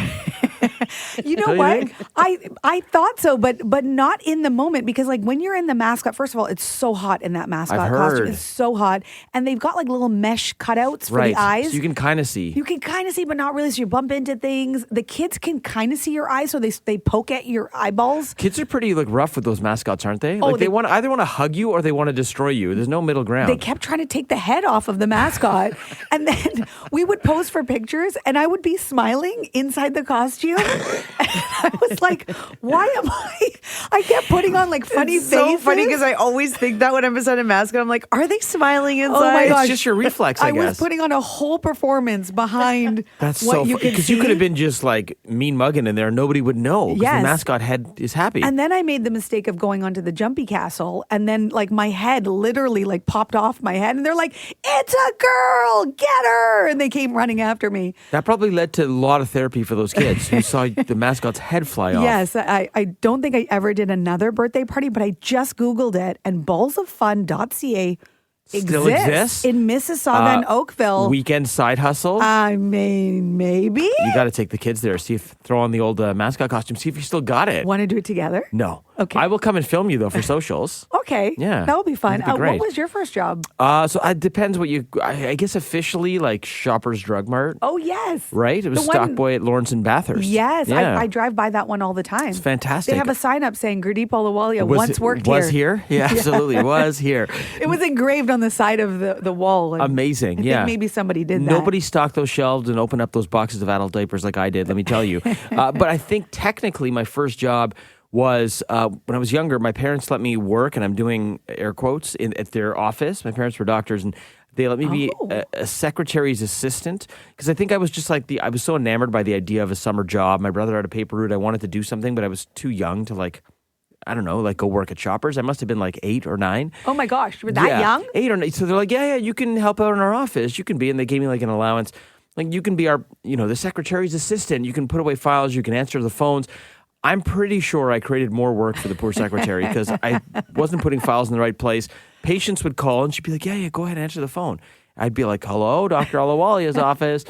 You know what? I thought so, but not in the moment, because like when you're in the mascot, first of all, it's so hot in that mascot costume. It's so hot. And they've got like little mesh cutouts for the eyes. So you can kind of see. You can kind of see, but not really. So you bump into things. The kids can kind of see your eyes, so they poke at your eyeballs. Kids are pretty like rough with those mascots, aren't they? Like they want either want to hug you or they want to destroy you. There's no middle ground. They kept trying to take the head off of the mascot. And then we would pose for pictures and I would be smiling inside the costume. And I was like, why am I kept putting on like funny faces. So funny because I always think that when I'm beside a mascot, I'm like, are they smiling inside? Oh my gosh. It's just your reflex, I guess. I was putting on a whole performance behind That's what so you could see. Because you could have been just like mean mugging in there. Nobody would know because the mascot head is happy. And then I made the mistake of going onto the jumpy castle, and then like my head literally like popped off my head, and they're like, it's a girl, get her. And they came running after me. That probably led to a lot of therapy for those kids who saw the mascot's head fly off. Yes, I don't think I ever did another birthday party, but I just Googled it, and ballsoffun.ca Still exists in Mississauga and Oakville. Weekend side hustle. I mean, maybe. You got to take the kids there. Throw on the old mascot costume. See if you still got it. Want to do it together? No. Okay. I will come and film you though for socials. Okay. Yeah. That will be fun. That'd be great. What was your first job? So it depends what I guess officially like Shoppers Drug Mart. Oh, yes. Right? It was Stockboy at Lawrence and Bathurst. Yes. Yeah. I drive by that one all the time. It's fantastic. They have a sign up saying Gurdeep Ahluwalia once worked here. Was here? Yeah, absolutely. Was here. It was engraved on the side of the wall. And amazing. I think maybe somebody did that. Nobody stocked those shelves and opened up those boxes of adult diapers like I did, let me tell you. But I think technically my first job was when I was younger, my parents let me work, and I'm doing air quotes, at their office. My parents were doctors, and they let me be a secretary's assistant, because I think I was just like I was so enamored by the idea of a summer job. My brother had a paper route. I wanted to do something, but I was too young to go work at Shoppers. I must have been like 8 or 9. Oh my gosh, you were that young? 8 or 9. So they're like, yeah, you can help out in our office. You can be, and they gave me like an allowance. Like you can be our, the secretary's assistant. You can put away files. You can answer the phones. I'm pretty sure I created more work for the poor secretary because I wasn't putting files in the right place. Patients would call and she'd be like, yeah, go ahead and answer the phone. I'd be like, hello, Dr. Ahluwalia's office.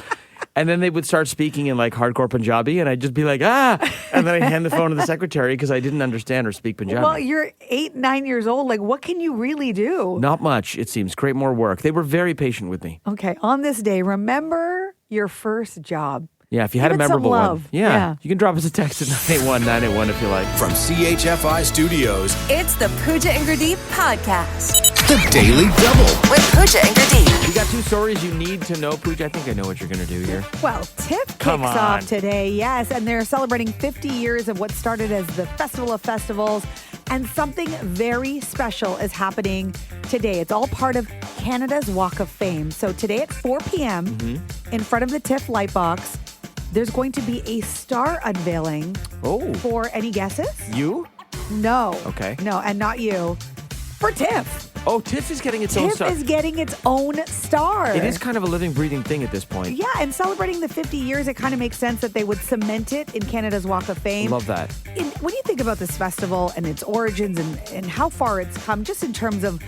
And then they would start speaking in like hardcore Punjabi, and I'd just be like, and then I'd hand the phone to the secretary because I didn't understand or speak Punjabi. Well, you're 8, 9 years old. Like, what can you really do? Not much, it seems. Create more work. They were very patient with me. Okay, on this day, remember your first job. Yeah, if you had a memorable one. Yeah. You can drop us a text at 981-981 if you like. From CHFI Studios, it's the Pooja and Gurdeep podcast. The Daily Double. With Pooja and Gurdeep. You got 2 stories you need to know, Pooja. I think I know what you're going to do here. Well, TIFF kicks off today, yes, and they're celebrating 50 years of what started as the Festival of Festivals, and something very special is happening today. It's all part of Canada's Walk of Fame. So today at 4 p.m., in front of the TIFF Lightbox, there's going to be a star unveiling. Oh. For any guesses? You? No. Okay. No, and not you. For TIFF. Oh, TIFF is getting its own star. TIFF is getting its own star. It is kind of a living, breathing thing at this point. Yeah, and celebrating the 50 years, it kind of makes sense that they would cement it in Canada's Walk of Fame. Love that. when you think about this festival and its origins and how far it's come, just in terms of,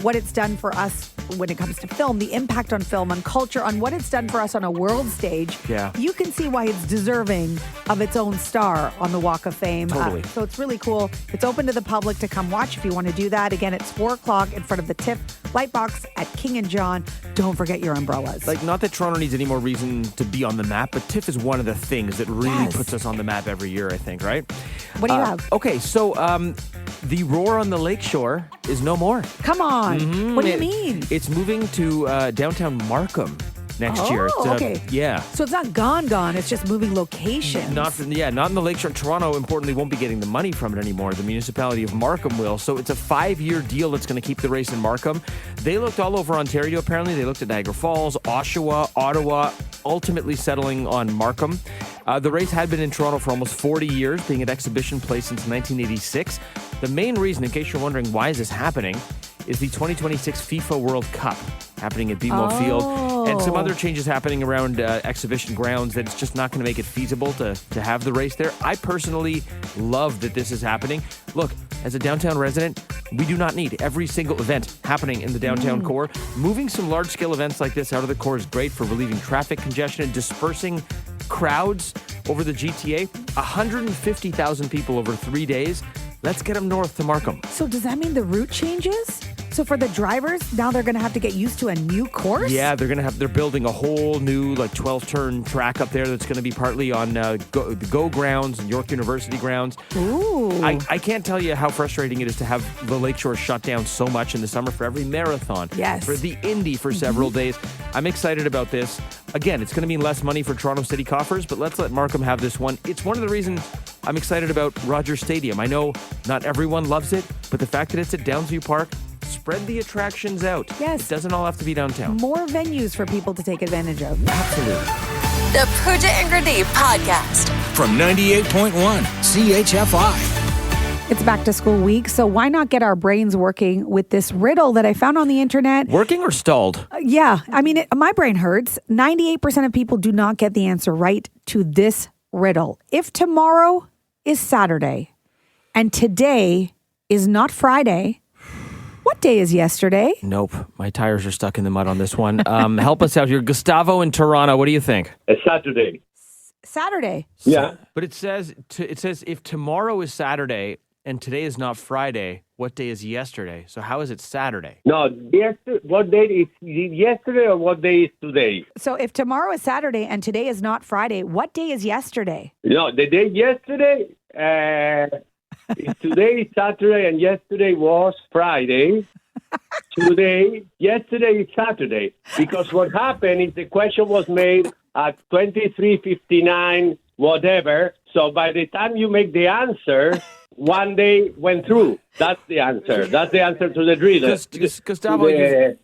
what it's done for us when it comes to film, the impact on film, on culture, on what it's done for us on a world stage, you can see why it's deserving of its own star on the Walk of Fame. Totally. So it's really cool. It's open to the public to come watch if you want to do that. Again, it's 4 o'clock in front of the TIFF Lightbox at King and John. Don't forget your umbrellas. Not that Toronto needs any more reason to be on the map, but TIFF is one of the things that really puts us on the map every year, I think, right? What do you have? Okay, so the Roar on the Lakeshore is no more. Come on. Mm-hmm. What do you mean? It's moving to downtown Markham next year. Okay. Yeah. So it's not gone. It's just moving locations. Not in the Lakeshore. Toronto, importantly, won't be getting the money from it anymore. The municipality of Markham will. So it's a 5-year deal that's going to keep the race in Markham. They looked all over Ontario, apparently. They looked at Niagara Falls, Oshawa, Ottawa, ultimately settling on Markham. The race had been in Toronto for almost 40 years, being at Exhibition Place since 1986. The main reason, in case you're wondering why is this happening, is the 2026 FIFA World Cup happening at BMO Field, and some other changes happening around exhibition grounds that it's just not going to make it feasible to have the race there. I personally love that this is happening. Look, as a downtown resident, we do not need every single event happening in the downtown core. Moving some large-scale events like this out of the core is great for relieving traffic congestion and dispersing crowds over the GTA. 150,000 people over 3 days. Let's get them north to Markham. So does that mean the route changes? So for the drivers, now they're going to have to get used to a new course? Yeah, they're building a whole new 12-turn track up there that's going to be partly on the Go grounds and York University grounds. Ooh. I can't tell you how frustrating it is to have the Lakeshore shut down so much in the summer for every marathon. Yes. For the Indy for several days. I'm excited about this. Again, it's going to mean less money for Toronto City coffers, but let's let Markham have this one. It's one of the reasons I'm excited about Rogers Stadium. I know not everyone loves it, but the fact that it's at Downsview Park, spread the attractions out. Yes. It doesn't all have to be downtown. More venues for people to take advantage of. Absolutely. The Pooja and Gurdeep podcast. From 98.1 CHFI. It's back to school week, so why not get our brains working with this riddle that I found on the internet? Working or stalled? Yeah. I mean, my brain hurts. 98% of people do not get the answer right to this riddle. If tomorrow is Saturday and today is not Friday, what day is yesterday? Nope. My tires are stuck in the mud on this one. Help us out here. Gustavo in Toronto, what do you think? It's Saturday. Saturday. Yeah. But it says if tomorrow is Saturday and today is not Friday, what day is yesterday? So how is it Saturday? No, what day is yesterday or what day is today? So if tomorrow is Saturday and today is not Friday, what day is yesterday? No, the day yesterday, today is Saturday and yesterday was Friday. Yesterday is Saturday. Because what happened is the question was made at 23:59, whatever. So by the time you make the answer, one day went through. That's the answer. That's the answer to the riddle. Gustavo,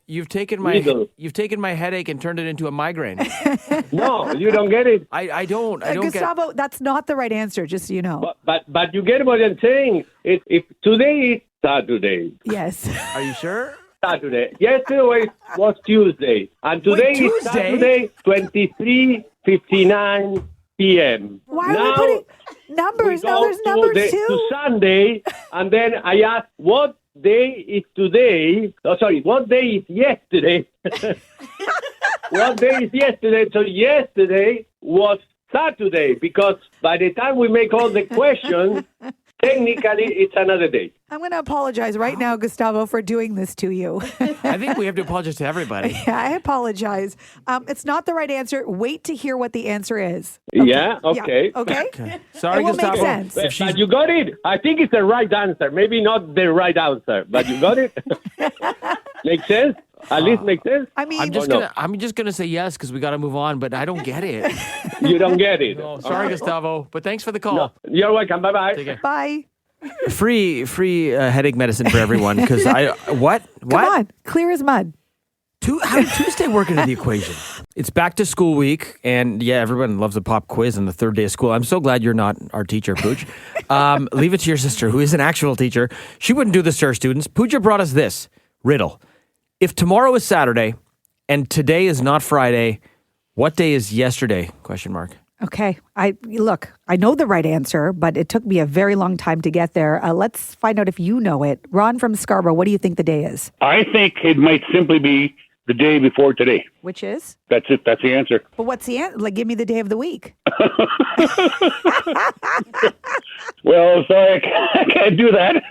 you've taken my headache and turned it into a migraine. No, you don't get it. I don't Gustavo, that's not the right answer, just so you know. But you get what I'm saying. If today is Saturday. Yes. Are you sure? Saturday. Yesterday was Tuesday. And today is Saturday, 23:59 p.m. Why are we putting numbers? No, there's numbers too. To Sunday, and then I asked, what day is today? Oh, sorry, what day is yesterday? What day is yesterday? So yesterday was Saturday, because by the time we make all the questions, technically it's another day. I'm going to apologize right now, Gustavo, for doing this to you. I think we have to apologize to everybody. Yeah, I apologize. It's not the right answer. Wait to hear what the answer is. Okay. Yeah, okay. Yeah, okay? Sorry, it will Gustavo. Make sense. But you got it. I think it's the right answer. Maybe not the right answer, but you got it. Makes sense? At least makes sense? I mean, I'm just gonna say yes because we got to move on, but I don't get it. You don't get it. No, sorry, Gustavo, but thanks for the call. No, you're welcome. Bye-bye. Take care. Bye. Free headache medicine for everyone because what? Come on, clear as mud. How did Tuesday work into the equation? It's back to school week, and yeah, everyone loves a pop quiz on the third day of school. I'm so glad you're not our teacher, Pooch. Leave it to your sister, who is an actual teacher. She wouldn't do this to her students. Pooja brought us this riddle. If tomorrow is Saturday and today is not Friday, what day is yesterday? ? Okay. I know the right answer, but it took me a very long time to get there. Let's find out if you know it. Ron from Scarborough, what do you think the day is? I think it might simply be the day before today. Which is? That's it. That's the answer. But what's the answer? Like, give me the day of the week. Well, sorry, I can't do that.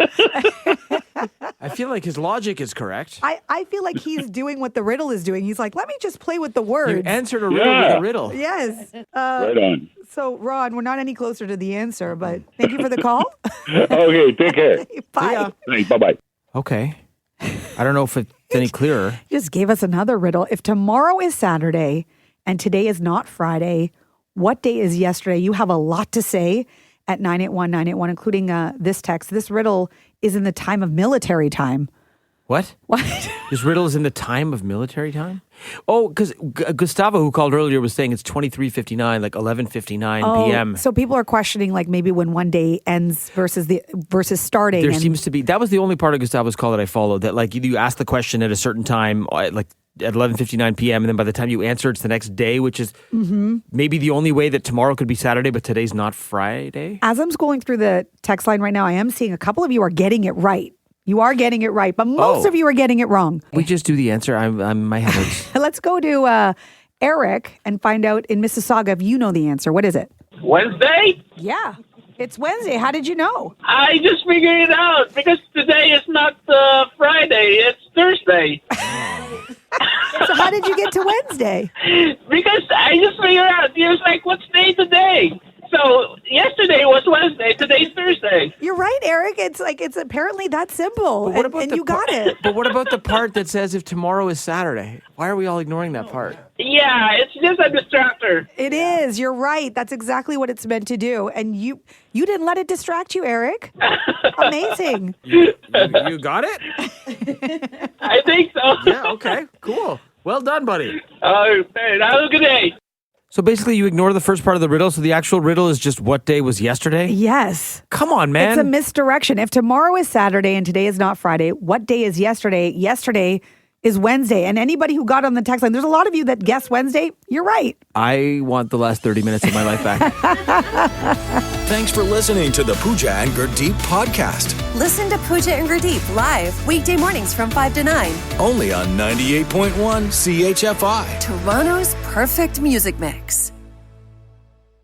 I feel like his logic is correct. I feel like he's doing what the riddle is doing. He's like, let me just play with the words. You answered a riddle with a riddle. Yes. Right on. So, Ron, we're not any closer to the answer, but thank you for the call. Okay, take care. Bye. Thanks, bye-bye. Okay. I don't know if it's any clearer. He just gave us another riddle. If tomorrow is Saturday and today is not Friday, what day is yesterday? You have a lot to say at 981-981, including this text. This riddle is in the time of military time. What? What? This riddle is in the time of military time? Oh, because Gustavo, who called earlier, was saying it's 23:59, like 11:59 p.m. So people are questioning, like, maybe when one day ends versus starting. There seems to be, that was the only part of Gustavo's call that I followed, that like you ask the question at a certain time, like at 11:59 p.m., and then by the time you answer, it's the next day, which is maybe the only way that tomorrow could be Saturday, but today's not Friday. As I'm scrolling through the text line right now, I am seeing a couple of you are getting it right. You are getting it right, but most of you are getting it wrong. We just do the answer. My head hurts. Let's go to Eric and find out in Mississauga if you know the answer. What is it? Wednesday? Yeah, it's Wednesday. How did you know? I just figured it out because today is not Friday, it's Thursday. So how did you get to Wednesday? Because I just figured out, it was like, what's day today? So yesterday was Wednesday, today's Thursday. You're right, Eric. It's apparently that simple. And you got it. But what about the part that says if tomorrow is Saturday? Why are we all ignoring that part? Yeah, it's just a distractor. It is. You're right. That's exactly what it's meant to do. And you didn't let it distract you, Eric. Amazing. You got it? I think so. Yeah, okay, cool. Well done, buddy. Have a good day. So basically you ignore the first part of the riddle, so the actual riddle is just what day was yesterday? Yes. Come on, man. It's a misdirection. If tomorrow is Saturday and today is not Friday, what day is yesterday? Yesterday is Wednesday. And anybody who got on the text line, there's a lot of you that guessed Wednesday. You're right. I want the last 30 minutes of my life back. Thanks for listening to the Pooja and Gurdeep podcast. Listen to Pooja and Gurdeep live weekday mornings from 5 to 9. Only on 98.1 CHFI. Toronto's perfect music mix.